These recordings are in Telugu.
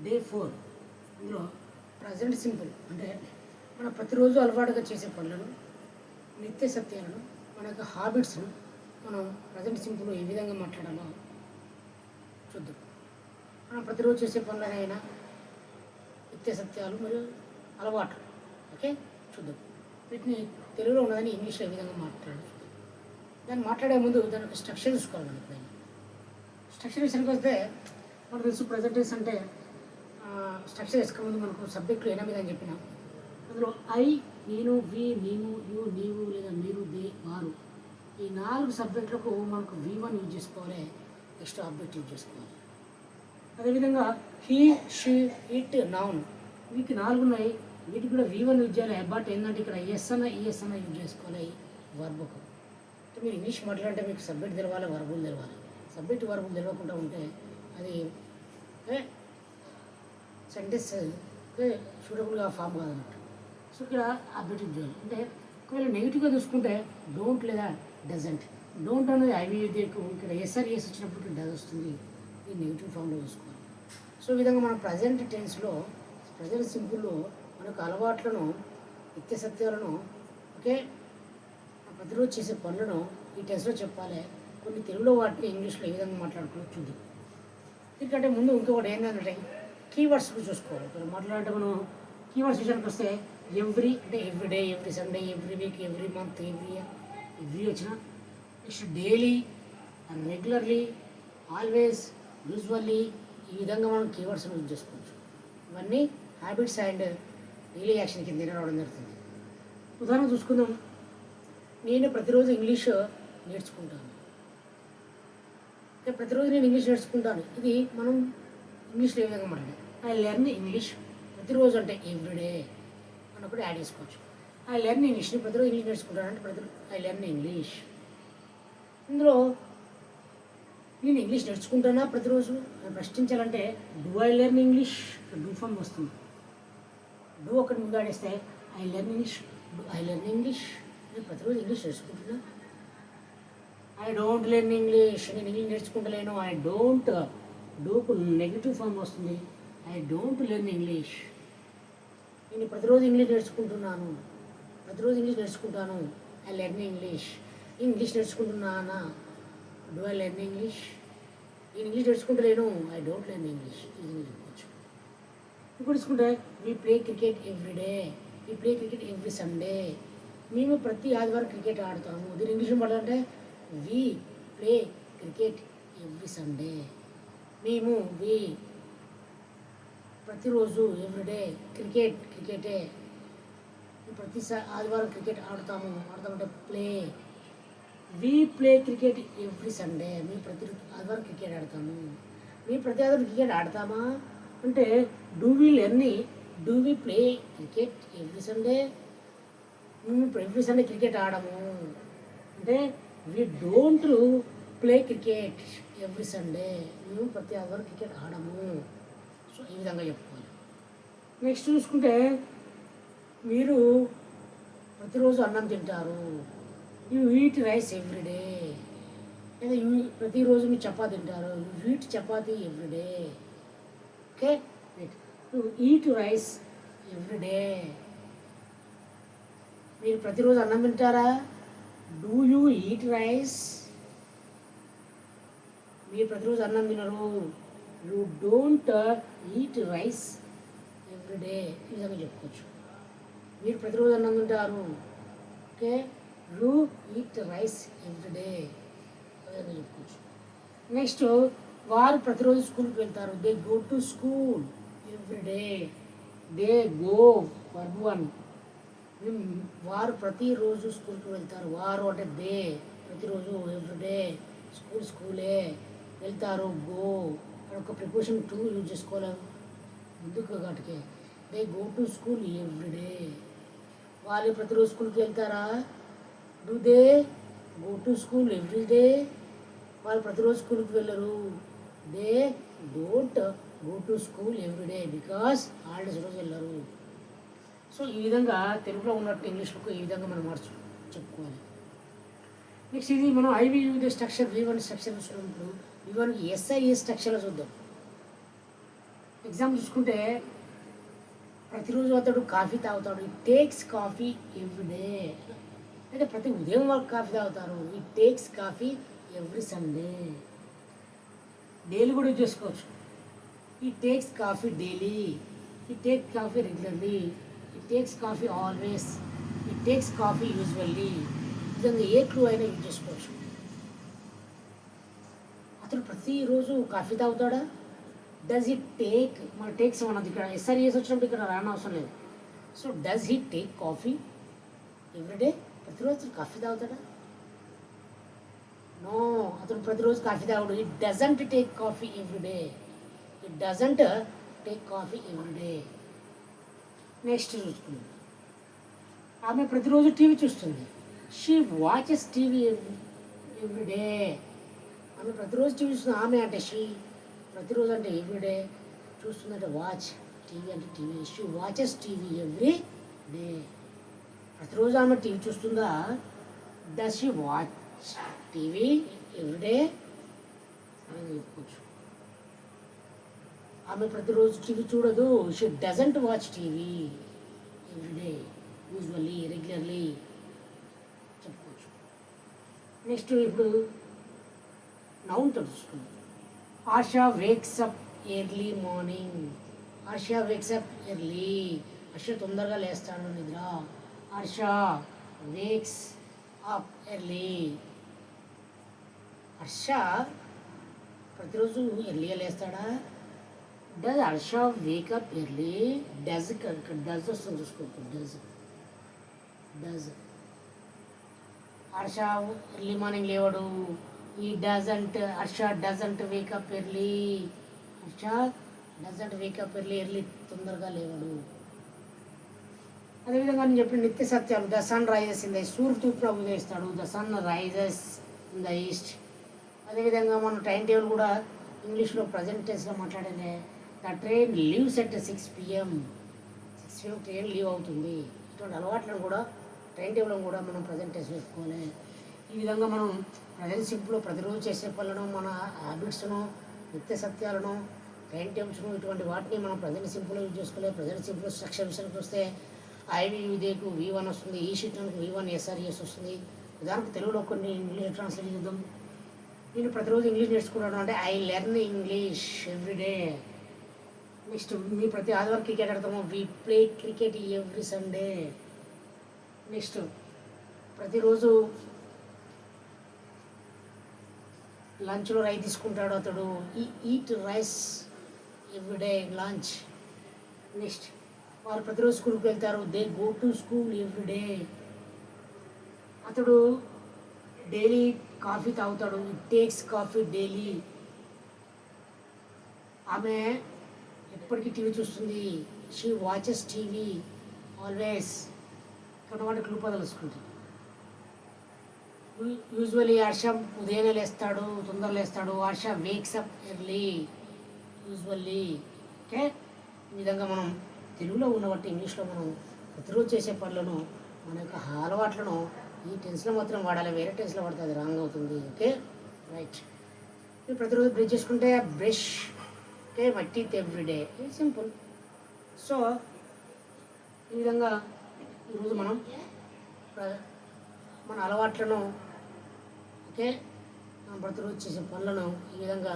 డే 4. ఇందులో ప్రజెంట్ సింపుల్ అంటే మనం ప్రతిరోజు అలవాటుగా చేసే పనులను, నిత్య సత్యాలను, మన యొక్క హాబిట్స్ను మనం ప్రజెంట్ సింపుల్ ఏ విధంగా మాట్లాడాలో చూద్దాం. మనం ప్రతిరోజు చేసే పనులనైనా నిత్య సత్యాలు మరియు అలవాట్లు. ఓకే, చూద్దాం. వీటిని తెలుగులో ఉన్నదని ఇంగ్లీష్లో ఏ విధంగా మాట్లాడాలి చూద్దాం. దాన్ని మాట్లాడే ముందు దాని యొక్క స్ట్రక్చర్ చూసుకోవాలి. మనం ఎప్పుడైనా స్ట్రక్చర్ విషయానికి వస్తే మనకు తెలుసు ప్రజెంటేస్ అంటే స్ట్రక్చర్ వేసుకునే ముందు మనకు సబ్జెక్టులు 8 అని చెప్పిన అందులో ఐ, నేను, వి, మేము, యు, నీవు లేదా మీరు, దే, వారు, ఈ 4 సబ్జెక్టులకు మనకు V1 యూజ్ చేసుకోవాలి, నెక్స్ట్ ఆబ్జెక్ట్ యూజ్ చేసుకోవాలి. అదేవిధంగా హీ, షీ, ఇట్, నౌన్, వీటికి 4 ఉన్నాయి. వీటికి కూడా V1 యూజ్ చేయాలి. బట్ ఏంటంటే ఇక్కడ ఎస్ అన్న ఈఎస్ అన్న యూజ్ చేసుకోవాలి వర్బుకు. అంటే మీరు ఇంగ్లీష్ మాట్లాడంటే మీకు సబ్జెక్ట్ తెలవాలి, వర్బులు తెలవాలి. సబ్జెక్ట్ వర్బులు తెలియకుండా ఉంటే అది సెంటెన్స్ సూటబుల్గా ఫామ్ కాదన్నట్టు. సో ఇక్కడ ఆబ్జెక్ట్ యూజ్ చేయాలి. అంటే ఒకవేళ నెగిటివ్గా చూసుకుంటే డోంట్ లేదా డజంట్. డోంట్ అనేది ఐవీకు ఇక్కడ ఎస్ఆర్ ఎస్ వచ్చినప్పుడు డజ్ వస్తుంది. ఇది నెగిటివ్ ఫామ్లో చూసుకోవాలి. సో ఈ విధంగా మనం ప్రజెంట్ టెన్స్లో ప్రజెంట్ సింపుల్లో మనకు అలవాట్లను, నిత్య సత్యాలను, ఓకే, ప్రతిరోజు చేసే పనులను ఈ టెన్స్లో చెప్పాలి. కొన్ని తెలుగులో వాటిని ఇంగ్లీష్లో ఏ విధంగా మాట్లాడుకోవచ్చు చూద్దాం. ఎందుకంటే ముందు ఇంకొకటి ఏంటంటే కీవర్డ్స్ చూసుకోవాలి. ఇక్కడ మాట్లాడంటే మనం కీవర్డ్స్ విషయానికి వస్తే ఎవ్రీ అంటే every day, every Sunday, every week, every month, every year, every వచ్చిన next daily, regularly, always, usually, ఈ విధంగా మనం కీవర్డ్స్ యూజ్ చేసుకోవచ్చు. ఇవన్నీ హ్యాబిట్స్ అండ్ డైలీ యాక్షన్ కింద రావడం జరుగుతుంది. ఉదాహరణ చూసుకుందాం. నేను ప్రతిరోజు ఇంగ్లీష్ నేర్చుకుంటాను. ప్రతిరోజు నేను ఇంగ్లీష్ నేర్చుకుంటాను. ఇది మనం ఇంగ్లీష్లో ఏ విధంగా మాట్లాడాలి. ఐ లెర్న్ ఇంగ్లీష్ ప్రతిరోజు అంటే ఎవ్రీడే మనం కూడా యాడ్ చేసుకోవచ్చు. ఐ లెర్న్ ఇంగ్లీష్, నేను ప్రతిరోజు ఇంగ్లీష్ నేర్చుకుంటాను అంటే ఐ లెర్న్ ఇంగ్లీష్. ఇందులో నేను ఇంగ్లీష్ నేర్చుకుంటానా ప్రతిరోజు అని ప్రశ్నించాలంటే do I learn English, do form వస్తుంది. డూ ఒకటి ముందు ఆడేస్తే I learn English, do I learn English, నేను ప్రతిరోజు ఇంగ్లీష్ నేర్చుకుంటున్నా. ఐ డోంట్ లెర్న్ ఇంగ్లీష్, నేను ఇంగ్లీష్ నేర్చుకుంటలేను. ఐ డోంట్, డూకు నెగిటివ్ ఫామ్ వస్తుంది. ఐ డోంట్ లెర్న్ ఇంగ్లీష్, నేను ప్రతిరోజు ఇంగ్లీష్ నేర్చుకుంటున్నాను. ప్రతిరోజు ఇంగ్లీష్ నేర్చుకుంటాను. ఐ లెర్న్ ఇంగ్లీష్, నేను ఇంగ్లీష్ నేర్చుకుంటున్నానా. డూ ఐ లెర్న్ ఇంగ్లీష్, నేను ఇంగ్లీష్ నేర్చుకుంటలేను. ఐ డోంట్ లెర్న్ ఇంగ్లీష్, ఇది చెప్పవచ్చు. ఇప్పుడు తీసుకుంటే we play cricket every day, we play cricket every Sunday, మేము ప్రతి ఆదివారం క్రికెట్ ఆడతాము. దీని ఇంగ్లీష్లో మాట్లాడంటే we play cricket every Sunday. మేము వి ప్రతిరోజు ఎవ్రీడే క్రికెటే ప్రతి ఆదివారం క్రికెట్ ఆడతామంటే play. We play cricket every Sunday, మేము ప్రతి ఆదివారం క్రికెట్ ఆడతాము. మేము ప్రతి ఆదివారం క్రికెట్ ఆడతామా అంటే do we learn, do we play cricket every Sunday, మేము ఎవ్రీ సండే క్రికెట్ ఆడము. అంటే we don't play cricket every Sunday, మేము ప్రతి ఆదివారం క్రికెట్ ఆడము. సో ఈ విధంగా చెప్పుకోవాలి. నెక్స్ట్ చూసుకుంటే మీరు ప్రతిరోజు అన్నం తింటారు. యూ ఈట్ రైస్ ఎవ్రీడే, లేదా ప్రతిరోజు మీరు చపాతి తింటారు. You eat chapati everyday. Okay, you eat rice everyday, మీరు ప్రతిరోజు అన్నం తింటారా. డూ యూ ఈట్ రైస్, మీరు ప్రతిరోజు అన్నం తినరు. You don't eat rice everyday, ఈ విధంగా చెప్పుకోవచ్చు. మీరు ప్రతిరోజు అన్నం తింటారు. Okay, you eat rice everyday, ఈ విధంగా చెప్పుకోవచ్చు. నెక్స్ట్ వారు ప్రతిరోజు స్కూల్కి వెళ్తారు. They go to school everyday, they go verb 1. వారు ప్రతిరోజు స్కూల్కి వెళ్తారు. వారు అంటే దే, ప్రతిరోజు ఎవ్రీడే, స్కూలే వెళ్తారు. గో ఒక ప్రిపోజిషన్ టు యూజ్ చేసుకోవాలి ముందుకు వాటికి. They go to school everyday, వాళ్ళు ప్రతిరోజు స్కూల్కి వెళ్తారా. Do they go to school everyday, వాళ్ళు ప్రతిరోజు స్కూల్కి వెళ్ళరు. They don't go to school everyday because holidays రోజు వెళ్ళరు. సో ఈ విధంగా తెలుగులో ఉన్నట్టు ఇంగ్లీష్లో ఈ విధంగా మనం చెప్పుకోవాలి. నెక్స్ట్ ఇది మనం IV use structure V1 structure చూసినప్పుడు V1కి SIS స్ట్రక్చర్లో చూద్దాం. ఎగ్జాంపుల్ చూసుకుంటే ప్రతిరోజు అతడు కాఫీ తాగుతాడు. It takes coffee everyday. అయితే ప్రతి ఉదయం వాళ్ళు కాఫీ తాగుతారు. It takes coffee every Sunday. Daily కూడా యూజ్ చేసుకోవచ్చు. It takes coffee daily. It take coffee regularly. It takes coffee always. It takes coffee usually. విధంగా ఏ క్లూ అయినా యూజ్ చేసుకోవచ్చు. అతను ప్రతిరోజు కాఫీ తాగుతాడా? డస్ హీ టేక్, మన టేక్స్ అన్నది ఇక్కడ ఎస్ఆర్ఈఎస్ వచ్చినప్పుడు ఇక్కడ రానవసరం లేదు. So does he take coffee everyday? ప్రతిరోజు కాఫీ తాగుతాడా? నో, అతను ప్రతిరోజు కాఫీ తాగుడు. It doesn't take coffee everyday. It doesn't take coffee everyday. Next చూసుకుందాం. ఆమె ప్రతిరోజు టీవీ చూస్తుంది. She watches TV everyday. ఆమె ప్రతిరోజు టీవీ చూస్తుంది. ఆమె అంటే షీ, ప్రతిరోజు అంటే ఎవ్రీడే, చూస్తుందంటే వాచ్, టీవీ అంటే TV. She watches TV every day. ప్రతిరోజు ఆమె టీవీ చూస్తుందా? Does she watch TV everyday అని చెప్పుకోవచ్చు. ఆమె ప్రతిరోజు టీవీ చూడదు. She doesn't watch TV everyday, usually, regularly చెప్పుకోవచ్చు. నెక్స్ట్ ఇప్పుడు నౌన్తో చూసుకుందాం. Asha wakes up early morning. Asha wakes up early. Harsha తొందరగా లేస్తాడు నిద్ర. Harsha wakes up early. Harsha ప్రతిరోజు ఎర్లీగా లేస్తాడా? Does Harsha wake up early? Does, does వస్తుంది చూసుకోవచ్చు. డజ్ హర్ష ఎర్లీ మార్నింగ్ లేవడు. ఈ doesn't, Harsha doesn't wake up early. Harsha doesn't wake up early, early తొందరగా లేవడు. అదేవిధంగా నేను చెప్పిన నిత్య సత్యాలు. The sun rises in the east. సూర్యుడు తూర్పున ఉదయిస్తాడు. The sun rises in the east. అదేవిధంగా మనం టైం టేబుల్ కూడా ఇంగ్లీష్లో ప్రజెంట్ టెన్స్లో మాట్లాడేదే. The train leaves at 6 PM. 6 PM train leave అవుతుంది. ఇటువంటి అలవాట్లను కూడా టైం టేబుల్ని కూడా మనం ప్రజెంట్ టెన్స్లో చెప్పుకోవాలి. ఈ విధంగా మనం ప్రజెంట్ సింపుల్లో ప్రతిరోజు చేసే పనులను, మన హ్యాబిట్స్ను, నిత్య సత్యాలను, టైం టేబుల్స్ను, ఇటువంటి వాటిని మనం ప్రజెంట్ సింపుల్లో యూజ్ చేసుకోవాలి. ప్రజెంట్ సింపుల్ స్ట్రక్చర్ విషయానికి వస్తే ఐవి విదేకు V1 వస్తుంది. ఈ షీట్లకు V1 SRES వస్తుంది. ఉదాహరణకు తెలుగులో కొన్ని ఇంగ్లీష్ ట్రాన్స్లేట్ చేద్దాం. నేను ప్రతిరోజు ఇంగ్లీష్ నేర్చుకున్నాను అంటే I learn English everyday. Next మీ ప్రతి ఆదివారం క్రికెట్ ఆడతాము. We play cricket every Sunday. Next ప్రతిరోజు లంచ్లో రైస్ తీసుకుంటాడు అతడు. Eat rice everyday lunch. Next వాళ్ళు ప్రతిరోజు స్కూల్కి వెళ్తారు. They go to school everyday. అతడు డైలీ కాఫీ తాగుతాడు. It takes coffee daily. ఆమె ఎప్పటికీ టీవీ చూస్తుంది. She watches TV always. ఇక్కడ వాటి క్లూపదాలు తెలుసుకుంటాం. యూజువల్లీ హర్ష ఉదయాన్నే లేస్తాడు, తొందర లేస్తాడు. Harsha wakes up early usually. Okay, ఈ విధంగా మనం తెలుగులో ఉన్నబట్టి ఇంగ్లీష్లో మనం ప్రతిరోజు చేసే పనులను, మన యొక్క అలవాట్లను ఈ టెన్స్లో మాత్రం వాడాలి. వేరే టెన్స్లో వాడితే అది రాంగ్ అవుతుంది. Okay, right. మీరు ప్రతిరోజు బ్రష్ చేసుకుంటే brush. Okay, my teeth everyday. Simple. So ఈ విధంగా ఈరోజు మనం మన అలవాట్లను, ఓకే, మనం ప్రతిరోజు చేసే పనులను ఈ విధంగా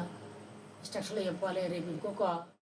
స్ట్రక్చర్లో చెప్పాలి. రేపు ఇంకొక